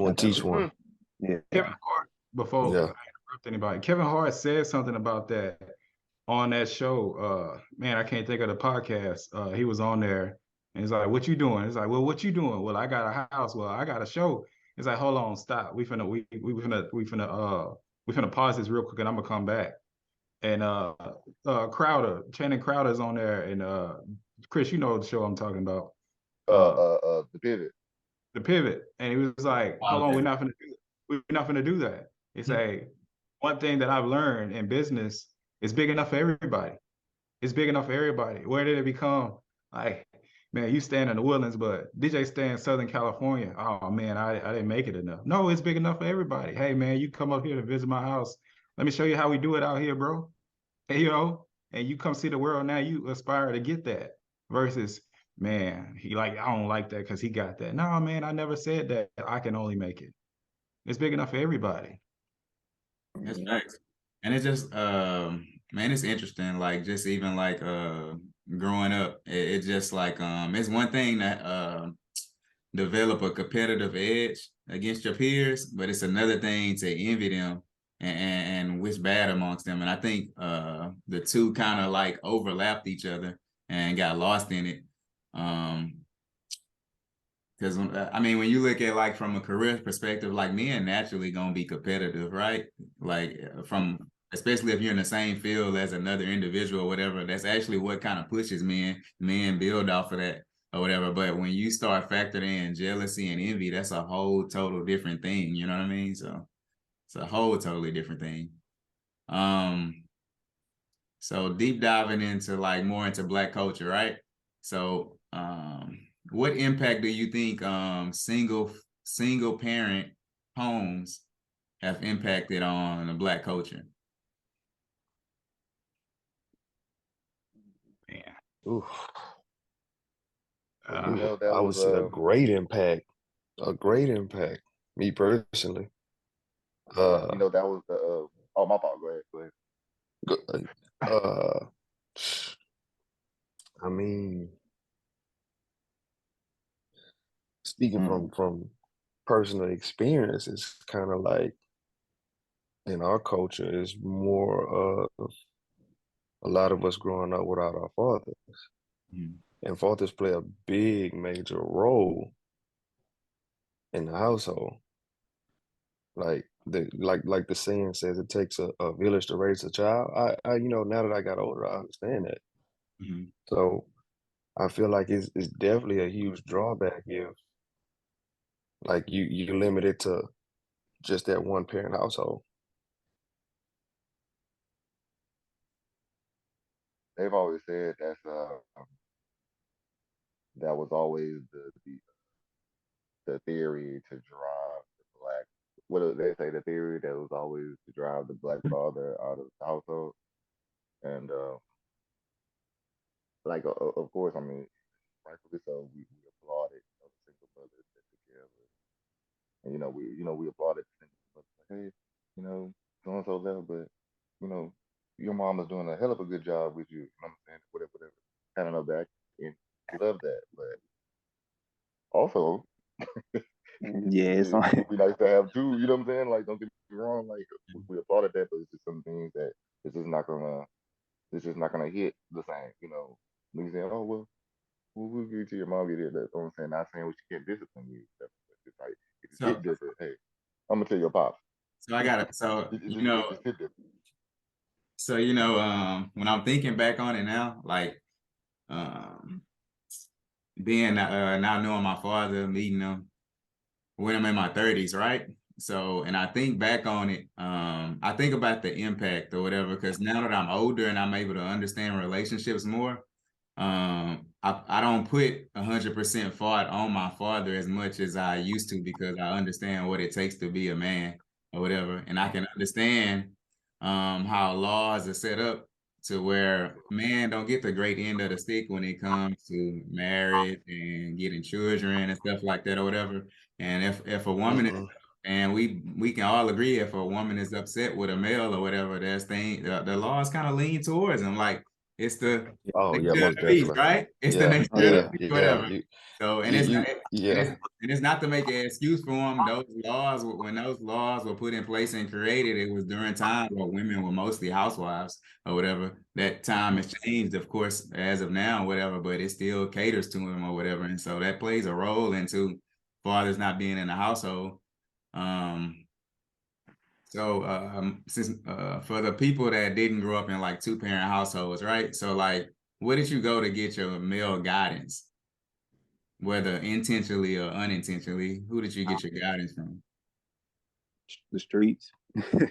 One, teach one. Yeah. Kevin Hart, before I Yeah. interrupt anybody, Kevin Hart said something about that on that show. Man, I can't think of the podcast. He was on there and he's like, "What you doing?" He's like, "Well, what you doing?" "Well, I got a house." "Well, I got a show." He's like, "Hold on, stop. We finna pause this real quick and I'm gonna come back." And Channing Crowder's on there, and Chris, you know the show I'm talking about. The Pivot. The Pivot. And he was like, "Hold on, we're not gonna do that." He say, "One thing that I've learned in business is big enough for everybody. It's big enough for everybody." Where did it become like, man, you stand in the Woodlands, but DJ stay in Southern California. Oh man, I didn't make it enough. No, it's big enough for everybody. Hey man, you come up here to visit my house. Let me show you how we do it out here, bro. And, and you come see the world now, you aspire to get that versus, man, he like, I don't like that because he got that. No, man, I never said that. I can only make it. It's big enough for everybody. That's nice. And it's just, man, it's interesting. Like, just even like growing up, it's just like, it's one thing that develop a competitive edge against your peers, but it's another thing to envy them and wish bad amongst them. And I think the two kind of like overlapped each other and got lost in it. Because I mean, when you look at like from a career perspective, like men naturally gonna be competitive, right? Like especially if you're in the same field as another individual or whatever, that's actually what kind of pushes men. Men build off of that or whatever. But when you start factoring in jealousy and envy, that's a whole total different thing. You know what I mean? So it's a whole totally different thing. So deep diving into like more into Black culture, right? So what impact do you think single parent homes have impacted on the Black culture? Man. Oof. That would say a great impact. A great impact. Me personally. that was the oh, my fault. Go ahead. I mean, speaking from personal experience, it's kind of like in our culture is more of a lot of us growing up without our fathers. And fathers play a big major role in the household. Like the saying says, it takes a village to raise a child. I now that I got older, I understand that. So I feel like it's definitely a huge drawback if like you limit it to just that one parent household. They've always said that was always the theory to drive the Black. What do they say? The theory that was always to drive the Black father out of the household, and like of course, I mean, rightfully so, we applauded the single mothers that took care of us, and we applauded the single mothers. Like, hey, so and so left, but you know, your mom is doing a hell of a good job with you. You know what I'm saying? Whatever. Kind of know back and love that, but also Yeah, it's it would be nice to have two. You know what I'm saying? Like, don't get me wrong. Like, we applauded that, but it's just some things that it's just not gonna hit the same. Niggas saying, oh well, we'll give it to your mom. Get it. That's what I'm saying. Not saying we can't discipline you. But it's like if you get different, hey, I'm gonna tell your pops. So I got it. So just hit different. So when I'm thinking back on it now, like being now knowing my father, meeting him when I'm in my 30s, right? So, and I think back on it, I think about the impact or whatever, because now that I'm older and I'm able to understand relationships more, I don't put 100% fault on my father as much as I used to, because I understand what it takes to be a man or whatever. And I can understand how laws are set up to where men don't get the great end of the stick when it comes to marriage and getting children and stuff like that or whatever. And if a woman is, and we can all agree, if a woman is upset with a male or whatever, the laws kind of lean towards them. Like, It's the Oh yeah, nature of most the beast, definitely. right? It's the Yeah, nature of the yeah, beast, yeah. whatever. So, and You, and yeah. it's and it's not to make an excuse for them. Those laws, when those laws were put in place and created, it was during times where women were mostly housewives or whatever. That time has changed, of course, as of now, whatever. But it still caters to them or whatever, and so that plays a role into fathers not being in the household. Um, so since for the people that didn't grow up in like two-parent households, right? So like, where did you go to get your male guidance, whether intentionally or unintentionally? Who did you get your guidance from? The streets. Yeah,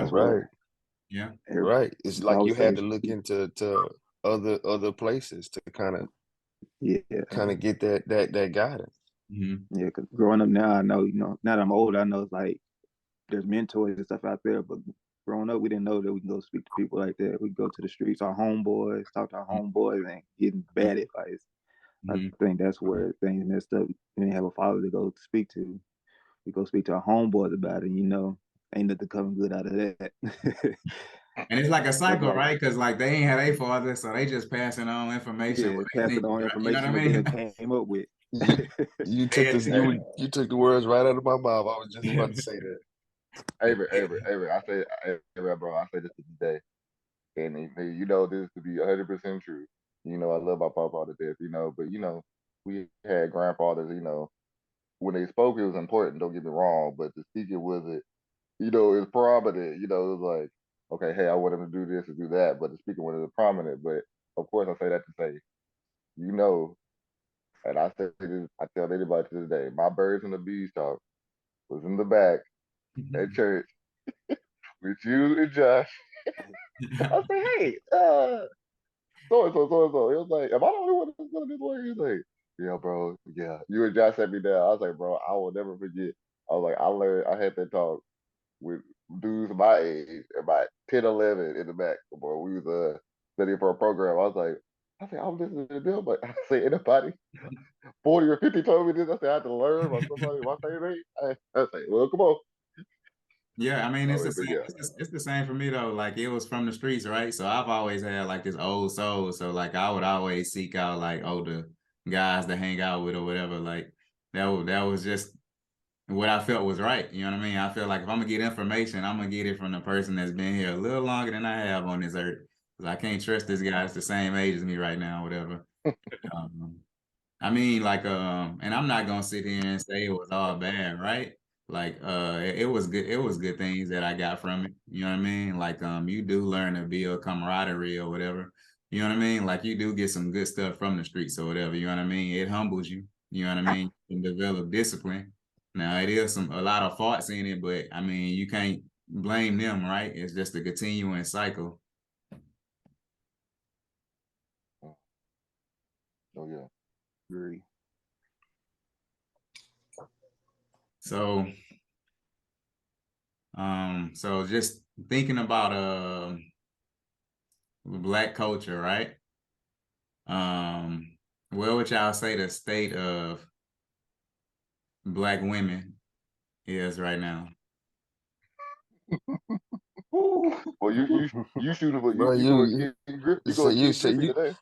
Right, yeah. right. It's I like would you had say to look into other places to yeah, kind of get that guidance. Mm-hmm. yeah. Because growing up now, I know, now that I'm old, I know it's like there's mentors and stuff out there. But growing up, we didn't know that we can go speak to people like that. We go to the streets, our homeboys, talk to our homeboys, and getting bad advice. I Mm-hmm. think that's where things messed up. We didn't have a father to go speak to. We go speak to our homeboys about it. Ain't nothing coming good out of that. And it's like a That's cycle, like, right? Because like they ain't had a father, so they just passing on information yeah, what they passing think, on you know what I information that they mean? done came up with. You you took this Hey, you took the words right out of my mouth. I was just about to say that. Avery, I say, Avery, bro, I say this to this day, and you know this to be 100% true. You know, I love my papa to death, but we had grandfathers, when they spoke, it was important. Don't get me wrong, but to speak it wasn't, it was prominent. It was like, okay, hey, I want him to do this and do that, but the speaking wasn't prominent. But of course, I say that to say, you know, and I say this, I tell anybody to this day, my birds and the bees talk was in the back at church with you and Josh. I say, hey, so and so, so and so. He was like, am I the only one that's feeling this way? He's like, yeah, bro, yeah. You and Josh set me down. I was like, bro, I will never forget. I was like, I had that talk with dudes my age, about 10, 11 in the back. Boy, we was studying for a program. I said, I was listening to them, but I say anybody 40 or 50 told me this. I said, I had to learn by somebody my same age. I say, well, come on. Yeah, I mean it's Oh, the but same. yeah. It's the same for me though. Like it was from the streets, right? So I've always had like this old soul. So like I would always seek out like older guys to hang out with or whatever. Like that was just what I felt was right. You know what I mean? I feel like if I'm gonna get information, I'm gonna get it from the person that's been here a little longer than I have on this earth. Because I can't trust this guy that's the same age as me right now, whatever. Um, I mean, like, and I'm not gonna sit here and say it was all bad, right? Like, it was good. It was good things that I got from it. You know what I mean? Like, you do learn to build camaraderie or whatever. You know what I mean? Like, you do get some good stuff from the streets or whatever. You know what I mean? It humbles you. You know what I mean? You can develop discipline. Now, it is a lot of faults in it, but I mean, you can't blame them, right? It's just a continuing cycle. Oh, yeah. Agree. So, so just thinking about Black culture, right? Where would y'all say the state of Black women is right now? Well, you shooting for Bro, you going to get grip. You say going to you get say grippy today.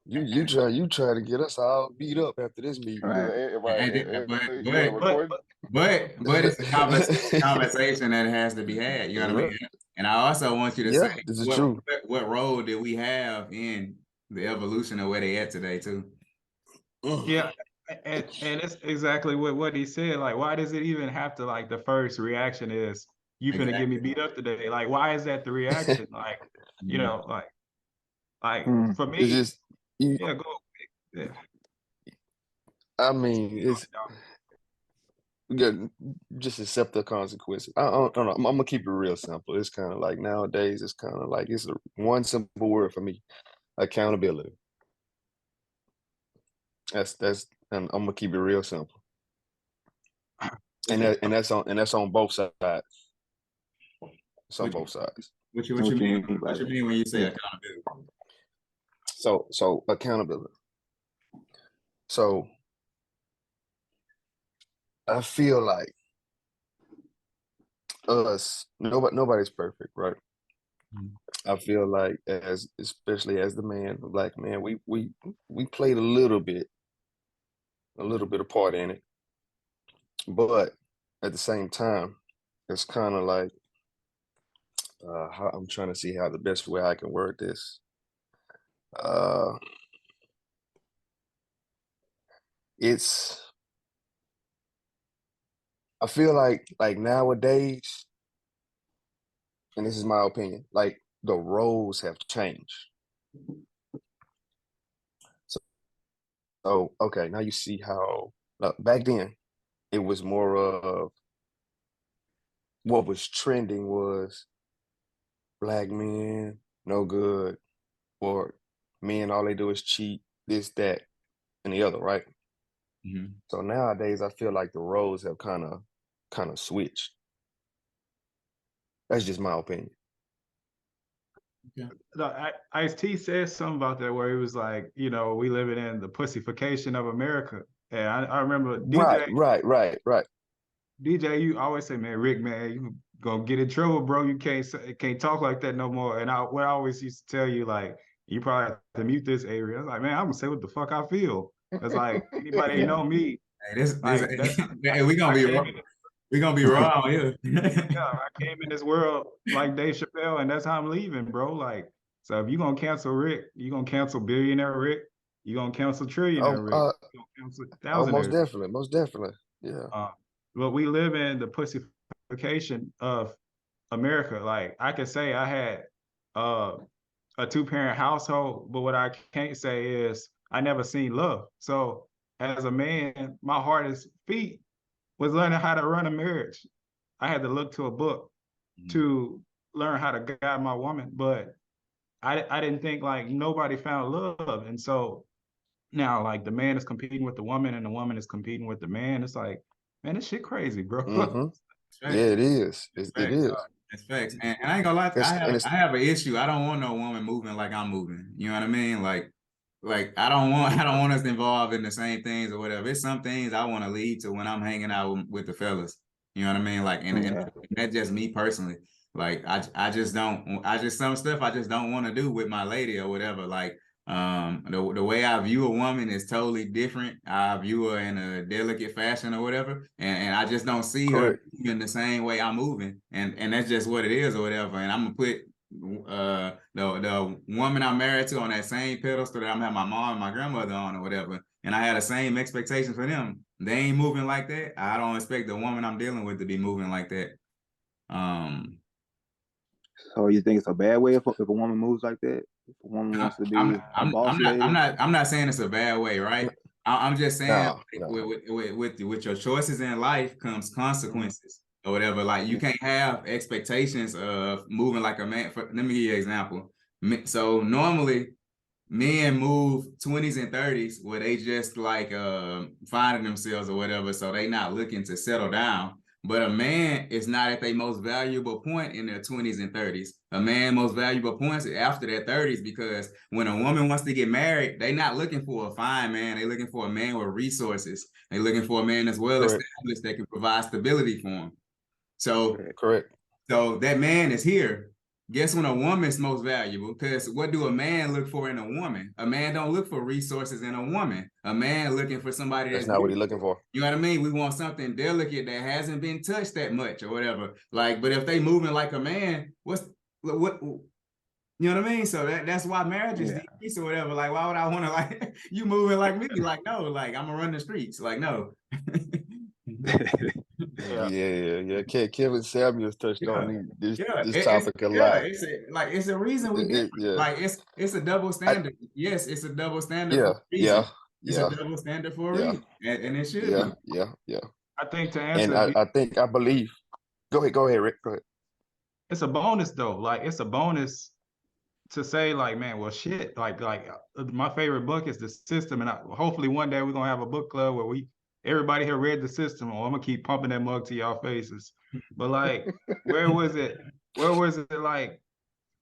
you try to get us all beat up after this meeting. Right. Right. You got a recording? But it's a conversation that has to be had. You know what I mean? And I also want you to say Yeah, this is true. what role did we have in the evolution of where they at today too? Yeah, and it's exactly what he said. Like, why does it even have to, like, the first reaction is you finna get me beat up today? Like, why is that the reaction? Like, for me, It's just yeah, go. Yeah. I mean, it's we got just accept the consequences. I don't know. I'm gonna keep it real simple. It's kind of like nowadays. It's kind of like it's one simple word for me: accountability. That's and I'm gonna keep it real simple. And that's on both sides. It's on both sides. What you What you mean? mean by What you that? mean when you say Yeah. accountability? So accountability. So I feel like nobody's perfect, right? I feel like especially as the man, the black man, we played a little bit of part in it, but at the same time, it's kind of like how, I'm trying to see how the best way I can word this. It's I feel like nowadays, and this is my opinion, like the roles have changed. So okay, now you see how back then it was more of what was trending was black men, no good, or men all they do is cheat, this, that, and the other, right? Mhm. So nowadays I feel like the roles have kind of switched. That's just my opinion. Ice-T said something about that where he was like, you know, we living in the pussification of America. And I remember Right. DJ, you always say, man, Rick, man, you gonna get in trouble, bro. You can't talk like that no more. And what I always used to tell you, like, you probably have to mute this area. I was like, man, I'm gonna say what the fuck I feel. It's like anybody Yeah. know me. Hey, this Like that's hey, we gonna I be came wrong. in, We gonna be wrong here. I came in this world like Dave Chappelle, and that's how I'm leaving, bro. Like, so if you're gonna cancel Rick, you're gonna cancel billionaire Rick, you're gonna cancel trillionaire Rick, you're gonna cancel Most thousandaire. definitely. Yeah. But we live in the pussification of America. Like I could say I had a 2-parent household, but what I can't say is I never seen love. So as a man, my hardest feat was learning how to run a marriage. I had to look to a book to learn how to guide my woman, but I didn't think like nobody found love. And so now like the man is competing with the woman and the woman is competing with the man. It's like, man, this shit crazy, bro. Mm-hmm. Yeah, Facts. it is. It's It facts. is. It's facts. And I ain't gonna lie, It's, and I it's have an issue. I don't want no woman moving like I'm moving. You know what I mean? Like I don't want us involved in the same things or whatever. It's some things I want to lead to when I'm hanging out with the fellas. You know what I mean? Like and that's just me personally. Like I just don't some stuff I just don't want to do with my lady or whatever. Like the way I view a woman is totally different. I view her in a delicate fashion or whatever. And I just don't see her correct. in the same way I'm moving. And that's just what it is or whatever. And I'm gonna put the woman I'm married to on that same pedestal that I'm having my mom and my grandmother on or whatever, and I had the same expectations for them. They ain't moving like that. I don't expect the woman I'm dealing with to be moving like that. So you think it's a bad way if a woman moves like that? If a woman wants to be a boss lady? I'm not saying it's a bad way, right? I'm just saying No. with your choices in life comes consequences or whatever. Like you can't have expectations of moving like a man. Let me give you an example. So normally men move 20s and 30s where they just like finding themselves or whatever, so they not looking to settle down. But a man is not at their most valuable point in their 20s and 30s. A man most valuable points after their 30s, because when a woman wants to get married, they not looking for a fine man. They looking for a man with resources. They looking for a man that's well established that can provide stability for them. So correct. So that man is here. Guess when a woman's most valuable? Because what do a man look for in a woman? A man don't look for resources in a woman. A man looking for somebody That's that's not what he's looking for. You know what I mean? We want something delicate that hasn't been touched that much or whatever. Like, but if they moving like a man, what you know what I mean? So that's why marriage is decreased or whatever. Like, why would I want to like you moving like me? Like, no, like I'm gonna run the streets. Like, no. Yeah. Kevin Samuels touched on this topic a lot. It's a reason we did. Like it's a double standard. Yes, it's a double standard for a reason. It's a double standard for a reason, and it should be. Yeah. I think to answer, and I believe. Go ahead, Rick. Go ahead. It's a bonus though. Like it's a bonus to say like, man, well, shit. Like my favorite book is The System, and hopefully one day we're gonna have a book club where everybody here read The System, or I'm gonna keep pumping that mug to y'all faces. But like, where was it? Like,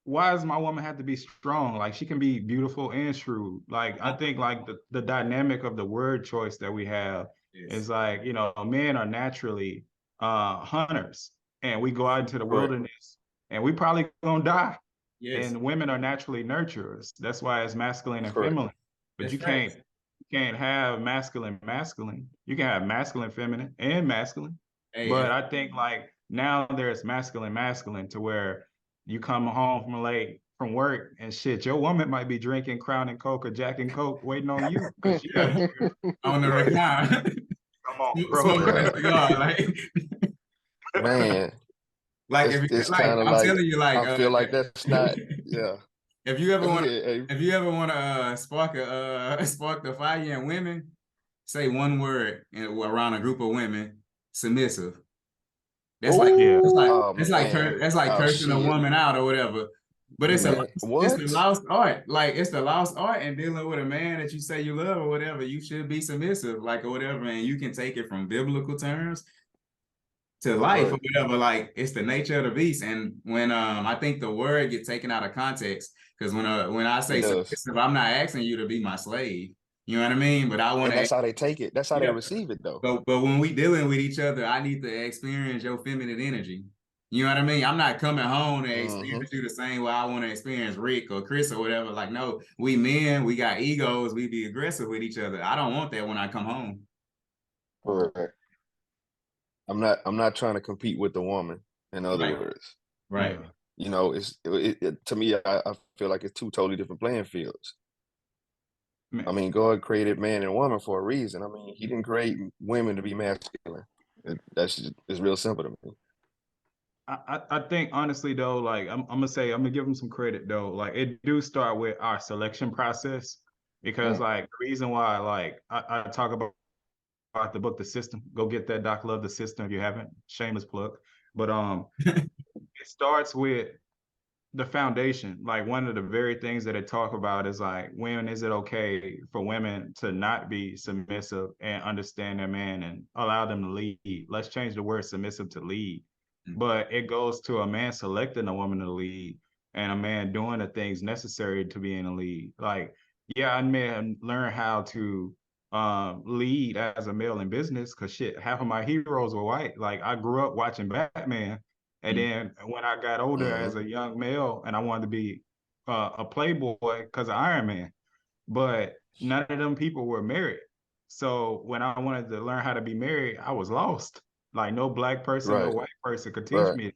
why does my woman have to be strong? Like she can be beautiful and shrewd. Like I think like the dynamic of the word choice that we have is like, you know, men are naturally hunters, and we go out into the wilderness and we probably gonna die. Yes. and women are naturally nurturers. That's why it's masculine and Correct. feminine. But That's you facts. can't have masculine. You can have masculine, feminine, and masculine. Hey, But I think like now there's masculine to where you come home from late from work and shit, your woman might be drinking Crown and Coke or Jack and Coke waiting on you because she got on the recline. come on, bro. Smoking a Right. cigar, Man, like if you, it's like kind of I'm like telling you, like I feel like that's not. Yeah. if you ever Go want ahead, Abe. if you ever want to spark the fire in women, say one word around a group of women: submissive. That's like Yeah. Oh man. that's like Oh cursing a shit. woman out or whatever. But Man, it's the what? lost art. Like it's the lost art in dealing with a man that you say you love or whatever. You should be submissive, like or whatever, and you can take it from biblical terms to life or Right. whatever. Like it's the nature of the beast. And when I think the word gets taken out of context, because when I It say does. submissive, I'm not asking you to be my slave. You know what I mean? But I want And to, that's how they take it. That's how they yeah. receive it though. But when we dealing with each other, I need to experience your feminine energy. You know what I mean? I'm not coming home to Mm-hmm. experience you the same way I want to experience Rick or Chris or whatever. Like, no, we men, we got egos, we be aggressive with each other. I don't want that when I come home. Correct. I'm not trying to compete with the woman, in other Right. words. Right. Yeah. You know, to me, I feel like it's two totally different playing fields. I mean, God created man and woman for a reason. I mean, he didn't create women to be masculine. It's real simple to me. I think honestly though, like I'm gonna give them some credit though. Like it do start with our selection process because like the reason why like I talk about the book The System. Go get that, Doc Love, The System if you haven't. Shameless plug. But it starts with the foundation. Like one of the very things that it talk about is like when is it okay for women to not be submissive and understand their man and allow them to lead. Let's change the word submissive to lead. But it goes to a man selecting a woman to lead and a man doing the things necessary to be in a lead. Like, yeah, I may have learned how to lead as a male in business because shit, half of my heroes were white. Like I grew up watching Batman. And then when I got older Mm-hmm. as a young male and I wanted to be a playboy because of Iron Man, but none of them people were married. So when I wanted to learn how to be married, I was lost. Like no black person, no Right. white person could teach Right. me.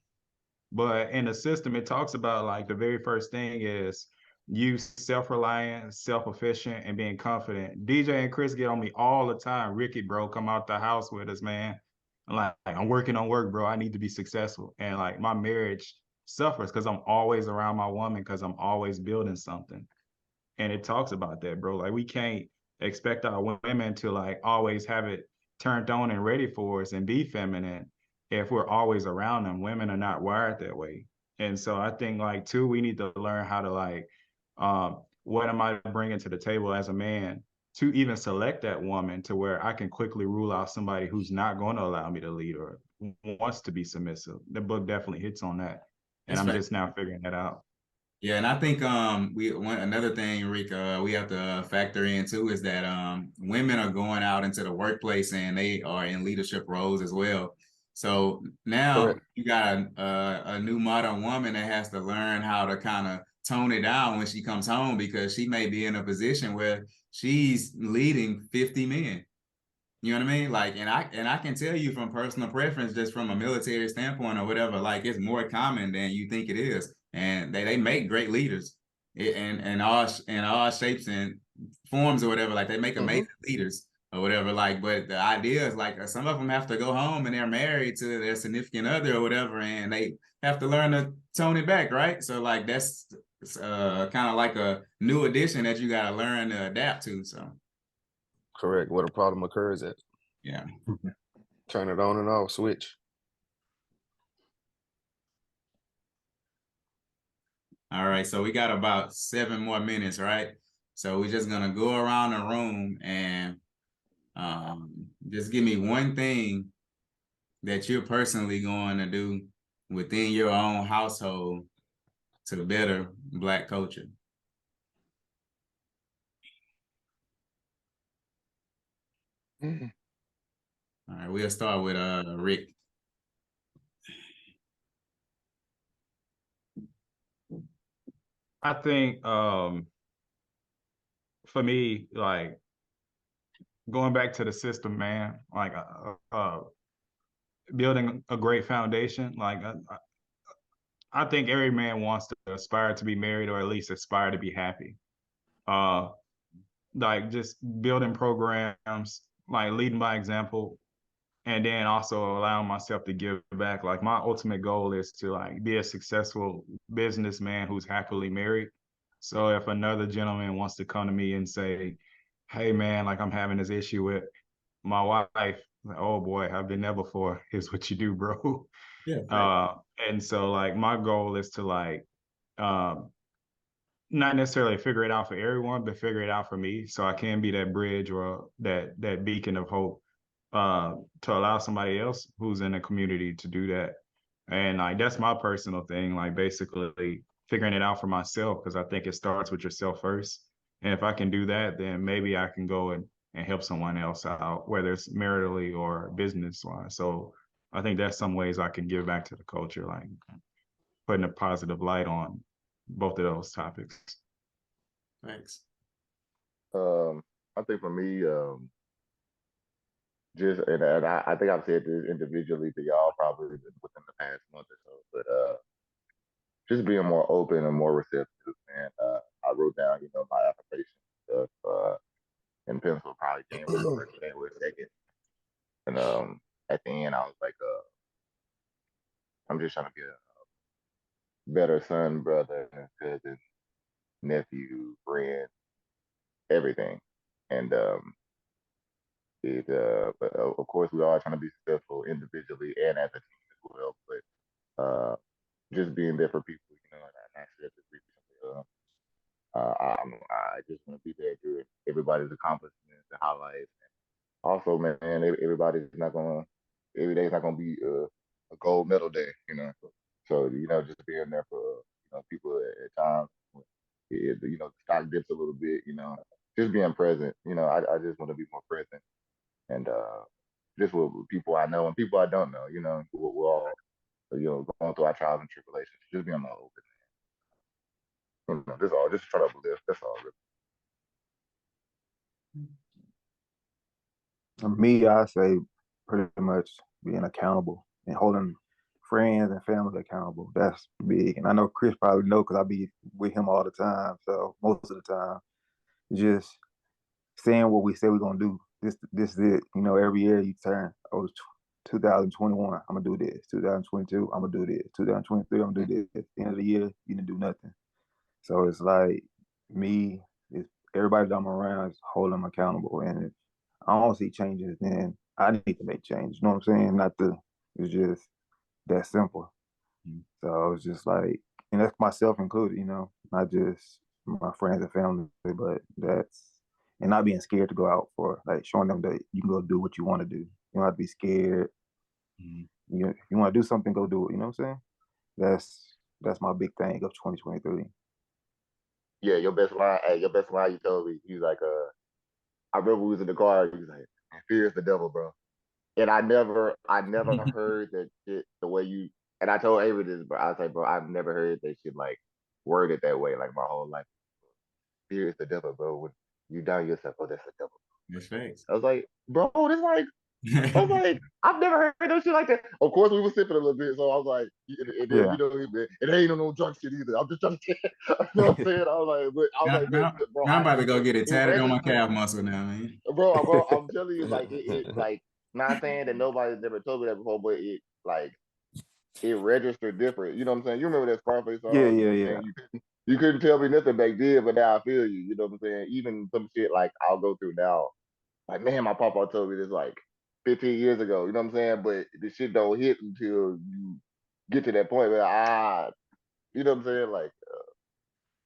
But in the system, it talks about like the very first thing is you self-reliant, self-efficient, and being confident. DJ and Chris get on me all the time. Ricky, bro, come out the house with us, man. I'm working on work, bro. I need to be successful. And like my marriage suffers because I'm always around my woman because I'm always building something. And it talks about that, bro. Like we can't expect our women to like always have it turned on and ready for us and be feminine if we're always around them. Women are not wired that way. And so I think like too, we need to learn how to like, what am I bringing to the table as a man to even select that woman to where I can quickly rule out somebody who's not going to allow me to lead or wants to be submissive. The book definitely hits on that. And That's I'm right. just now figuring that out. Yeah, and I think another thing, Rick, we have to factor in too is that women are going out into the workplace and they are in leadership roles as well. So now Correct. you got a new modern woman that has to learn how to kind of tone it down when she comes home because she may be in a position where she's leading 50 men. You know what I mean? Like, and I can tell you from personal preference, just from a military standpoint or whatever, like it's more common than you think it is, and they make great leaders, and all shapes and forms or whatever. Like they make amazing leaders or whatever. Like, but the idea is like some of them have to go home and they're married to their significant other or whatever, and they have to learn to tone it back, right? So like that's kind of like a new addition that you got to learn to adapt to. So. Correct. Where the problem occurs at. Yeah. Turn it on and off, switch. All right, so we got about 7 more minutes, right? So we're just gonna go around the room and just give me one thing that you're personally going to do within your own household to better Black culture. Mm. All right, we'll start with Rick. I think for me, like going back to the system, man, like building a great foundation. Like I think every man wants to aspire to be married or at least aspire to be happy. Uh, like just building programs, like leading by example, and then also allowing myself to give back. Like my ultimate goal is to like be a successful businessman who's happily married. So if another gentleman wants to come to me and say, "Hey man, like I'm having this issue with my wife," like, oh boy, I've been there before. Here's what you do, bro. Yeah. And so like my goal is to like um not necessarily figure it out for everyone, but figure it out for me so I can be that bridge or that beacon of hope to allow somebody else who's in the community to do that. And like that's my personal thing, like basically figuring it out for myself because I think it starts with yourself first. And if I can do that, then maybe I can go and help someone else out, whether it's maritally or business wise. So I think that's some ways I can give back to the culture, like putting a positive light on both of those topics. Thanks. I think for me, just and I think I've said this individually to y'all probably within the past month or so, but just being more open and more receptive. And I wrote down, my affirmation stuff in pencil. Probably came with the first day or second, and at the end I was like, I'm just trying to be a better son, brother, cousin, nephew, friend, everything, and but of course we are trying to be successful individually and as a team as well. But just being there for people, and I said this recently. I just want to be there during everybody's accomplishments and highlights. And also, man, everybody's not gonna every day's not gonna be a gold medal day, So just being there for people at times, the stock dips a little bit, just being present. I just want to be more present and just with people I know and people I don't know. We're all going through our trials and tribulations. Just being more open. Just try to uplift. That's all. Me, I say pretty much being accountable and holding friends and family accountable. That's big. And I know Chris probably know because I be with him all the time. So most of the time, just saying what we say we're gonna do. This is it. Every year you turn. Oh, it's 2021. I'm gonna do this. 2022. I'm gonna do this. 2023. I'm gonna do this. At the end of the year, you didn't do nothing. So it's like me. It's everybody that I'm around is holding them accountable, and if I don't see changes, then I need to make changes. You know what I'm saying? Not the. It's just that simple. So it's just like, and that's myself included. Not just my friends and family, but that's and not being scared to go out for like showing them that you can go do what you want to do. You don't have to be scared. If you want to do something, go do it. You know what I'm saying? That's my big thing of 2023. Yeah, your best line. Hey, your best line. You told me. He's like, I remember we was in the car. He was like, "Fear is the devil, bro." And I never heard that shit the way you. And I told Avery this, but I was like, bro, I've never heard that shit like worded that way, like my whole life. Fear is the devil, bro. When you doubt yourself, oh, that's the devil. That's thanks. I was like, bro, this like. I was like, I've never heard no shit like that. Of course, we were sipping a little bit, so I was like, and then, Yeah. it ain't no drunk shit either. I'm just trying to, you know what I'm saying? I was like, bro, I'm about to go get it it tatted on my registered, calf muscle now, man. bro. I'm telling you, like, like, not saying that nobody's never told me that before, but it registered different. You know what I'm saying? You remember that Scarface Yeah, song? yeah, And yeah. you couldn't tell me nothing back then, but now I feel you. You know what I'm saying? Even some shit like I'll go through now. Like, man, my papa told me this like 15 years ago. You know what I'm saying? But the shit don't hit until you get to that point where you know what I'm saying? Like,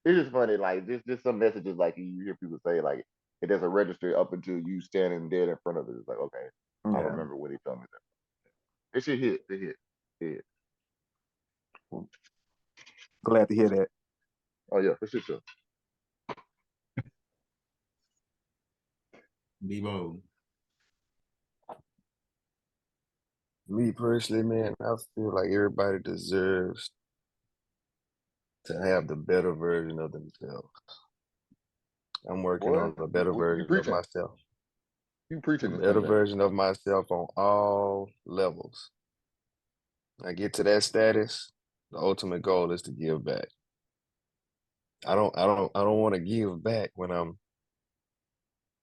it's just funny. Like, just some messages like you hear people say like it doesn't register up until you standing dead in front of it. It's like, okay, I Yeah. remember what he told me that. It should hit. It hit. It hit. Glad to hear that. Oh yeah, for sure. Debo. Me personally, man, I feel like everybody deserves to have the better version of themselves. I'm working Boy, on a better you version of preaching. myself. You A preaching this better Sunday. version of myself on all levels. I get to that status, the ultimate goal is to give back. I don't want to give back when I'm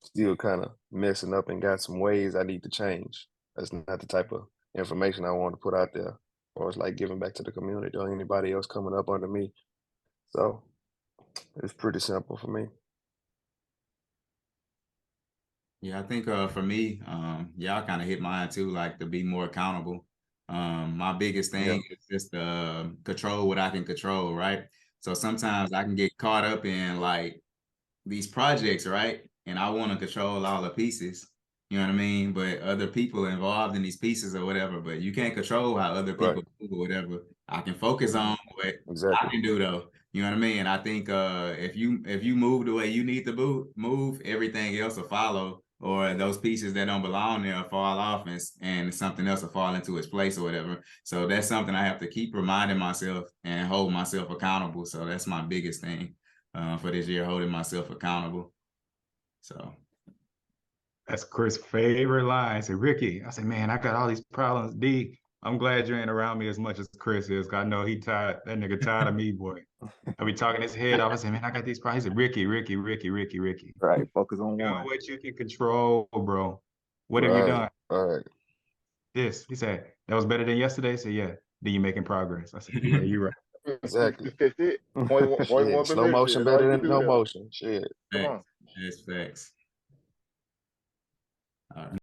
still kind of messing up and got some ways I need to change. That's not the type of information I want to put out there, or it's like giving back to the community or anybody else coming up under me. So it's pretty simple for me. Yeah, I think for me, y'all kind of hit mine too, like to be more accountable. My biggest thing is just control what I can control, right? So sometimes I can get caught up in like these projects, right? And I want to control all the pieces. You know what I mean? But other people involved in these pieces or whatever, but you can't control how other people do or whatever. I can focus on what I Exactly. can do though. You know what I mean? I think if you move the way you need to move, everything else will follow, or those pieces that don't belong there will fall off, and something else will fall into its place or whatever. So that's something I have to keep reminding myself and hold myself accountable. So that's my biggest thing for this year, holding myself accountable. So That's Chris' favorite line. I said, Ricky, I said, man, I got all these problems. D, I'm glad you ain't around me as much as Chris is. 'Cause I know he tired. That nigga tired of me, boy. I be talking his head off. I said, man, I got these problems. He said, Ricky. Right. Focus on You know one. what you can control, bro. What have you done? Right. This. He said, that was better than yesterday. I said, yeah. Then you making progress. I said, yeah, you're right. Exactly. That's it. 21 Shit, slow motion That's all better you can than do no there. motion. Shit. Come on. That's facts. All right.